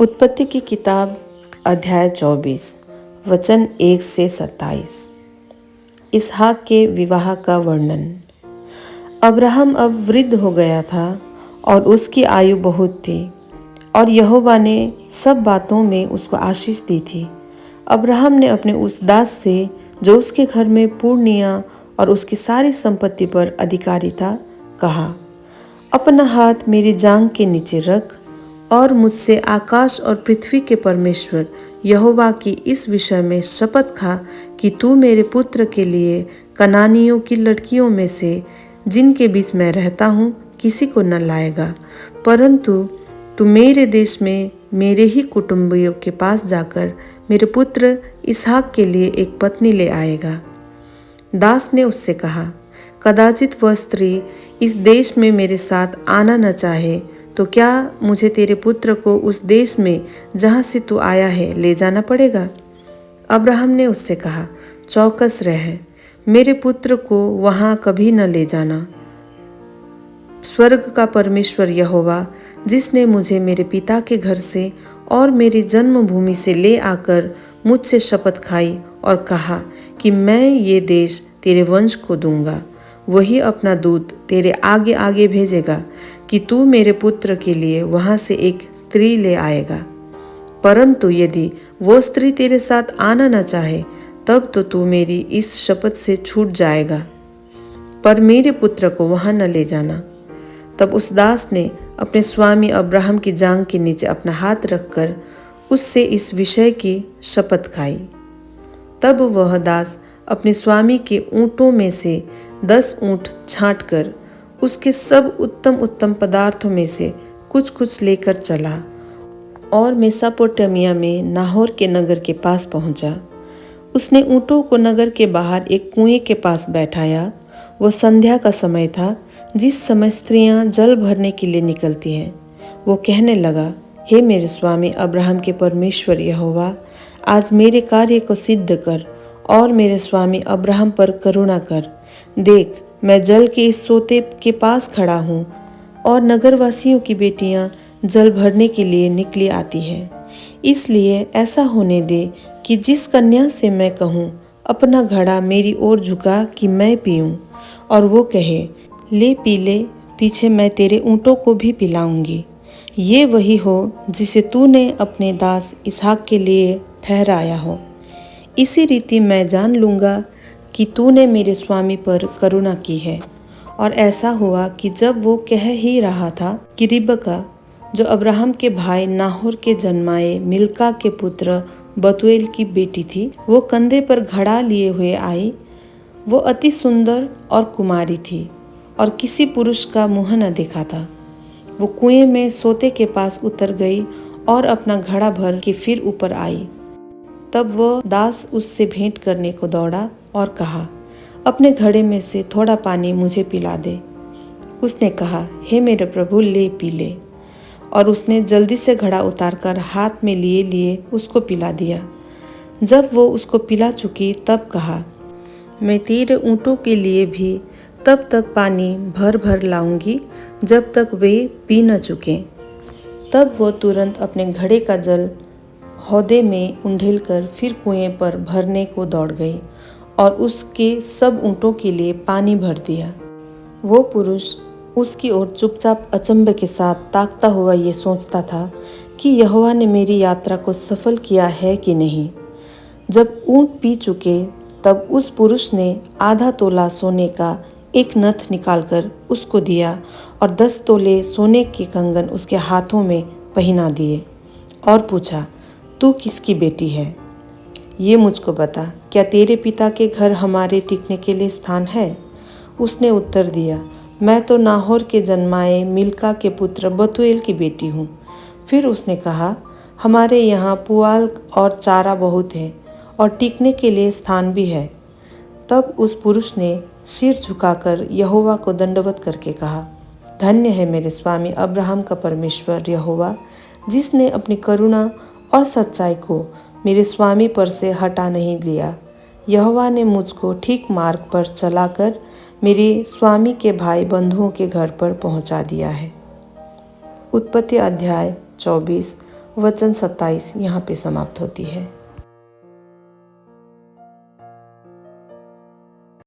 उत्पत्ति की किताब अध्याय 24 वचन 1 से 27। इसहाक के विवाह का वर्णन। अब्राहम अब वृद्ध हो गया था और उसकी आयु बहुत थी, और यहोवा ने सब बातों में उसको आशीष दी थी। अब्राहम ने अपने उस दास से जो उसके घर में पूर्णिया और उसकी सारी संपत्ति पर अधिकारी था, कहा, अपना हाथ मेरी जांघ के नीचे रख और मुझसे आकाश और पृथ्वी के परमेश्वर यहोवा की इस विषय में शपथ खा कि तू मेरे पुत्र के लिए कनानियों की लड़कियों में से जिनके बीच मैं रहता हूँ किसी को न लाएगा, परंतु तू मेरे देश में मेरे ही कुटुंबियों के पास जाकर मेरे पुत्र इसहाक के लिए एक पत्नी ले आएगा। दास ने उससे कहा, कदाचित वह स्त्री इस देश में मेरे साथ आना न चाहे तो क्या मुझे तेरे पुत्र को उस देश में जहाँ से तू आया है ले जाना पड़ेगा? अब्राहम ने उससे कहा, चौकस रह, मेरे पुत्र को वहाँ कभी न ले जाना। स्वर्ग का परमेश्वर यहोवा, जिसने मुझे मेरे पिता के घर से और मेरी जन्मभूमि से ले आकर मुझसे शपथ खाई और कहा कि मैं ये देश तेरे वंश को दूंगा, वही अपना दूत तेरे आगे आगे भेजेगा कि तू मेरे पुत्र के लिए वहां से एक स्त्री ले आएगा। परंतु यदि वो स्त्री तेरे साथ आना न चाहे, तब तो तू मेरी इस शपथ से छूट जाएगा, पर मेरे पुत्र को वहां न ले जाना। तब उस दास ने अपने स्वामी अब्राहम की जांघ के नीचे अपना हाथ रखकर उससे इस विषय की शपथ खाई। तब वह दास अपने स्वामी के ऊँटों में से 10 ऊँट छांट कर उसके सब उत्तम उत्तम पदार्थों में से कुछ कुछ लेकर चला और मेसोपोटामिया में नाहोर के नगर के पास पहुंचा। उसने ऊँटों को नगर के बाहर एक कुएं के पास बैठाया। वह संध्या का समय था, जिस समय स्त्रियां जल भरने के लिए निकलती हैं। वो कहने लगा, हे मेरे स्वामी अब्राहम के परमेश्वर यहोवा, आज मेरे कार्य को सिद्ध कर और मेरे स्वामी अब्राहम पर करुणा कर। देख, मैं जल के इस सोते के पास खड़ा हूँ और नगरवासियों की बेटियाँ जल भरने के लिए निकली आती हैं। इसलिए ऐसा होने दे कि जिस कन्या से मैं कहूँ अपना घड़ा मेरी ओर झुका कि मैं पीऊँ, और वो कहे, ले पी ले, पीछे मैं तेरे ऊँटों को भी पिलाऊंगी, ये वही हो जिसे तूने अपने दास इसहाक के लिए ठहराया हो। इसी रीति मैं जान लूँगा कि तूने मेरे स्वामी पर करुणा की है। और ऐसा हुआ कि जब वो कह ही रहा था कि रिबका, जो अब्राहम के भाई नाहोर के जन्माए मिल्का के पुत्र बतूएल की बेटी थी, वो कंधे पर घड़ा लिए हुए आई। वो अति सुंदर और कुमारी थी और किसी पुरुष का मुँह न देखा था। वो कुएं में सोते के पास उतर गई और अपना घड़ा भर के फिर ऊपर आई। तब वह दास उससे भेंट करने को दौड़ा और कहा, अपने घड़े में से थोड़ा पानी मुझे पिला दे। उसने कहा, हे मेरे प्रभु, ले पी ले। और उसने जल्दी से घड़ा उतारकर हाथ में लिए लिए उसको पिला दिया। जब वो उसको पिला चुकी तब कहा, मैं तेरे ऊँटों के लिए भी तब तक पानी भर भर लाऊंगी जब तक वे पी न चुकें। तब वो तुरंत अपने घड़े का जल हौदे में उंडेलकर फिर कुएं पर भरने को दौड़ गई और उसके सब ऊँटों के लिए पानी भर दिया। वो पुरुष उसकी ओर चुपचाप अचंभे के साथ ताकता हुआ ये सोचता था कि यहोवा ने मेरी यात्रा को सफल किया है कि नहीं। जब ऊँट पी चुके तब उस पुरुष ने आधा तोला सोने का एक नथ निकालकर उसको दिया और 10 तोले सोने के कंगन उसके हाथों में पहना दिए और पूछा, तू किसकी बेटी है? ये मुझको बता, क्या तेरे पिता के घर हमारे टिकने के लिए स्थान है? उसने उत्तर दिया, मैं तो नाहोर के जन्माए मिल्का के पुत्र बतूएल की बेटी हूँ। फिर उसने कहा, हमारे यहाँ पुआल और चारा बहुत है और टिकने के लिए स्थान भी है। तब उस पुरुष ने सिर झुकाकर यहोवा को दंडवत करके कहा, धन्य है मेरे स्वामी अब्राहम का परमेश्वर यहोवा, जिसने अपनी करुणा और सच्चाई को मेरे स्वामी पर से हटा नहीं लिया। यहोवा ने मुझको ठीक मार्ग पर चलाकर मेरे स्वामी के भाई बंधुओं के घर पर पहुंचा दिया है। उत्पत्ति अध्याय 24 वचन 27 यहाँ पे समाप्त होती है।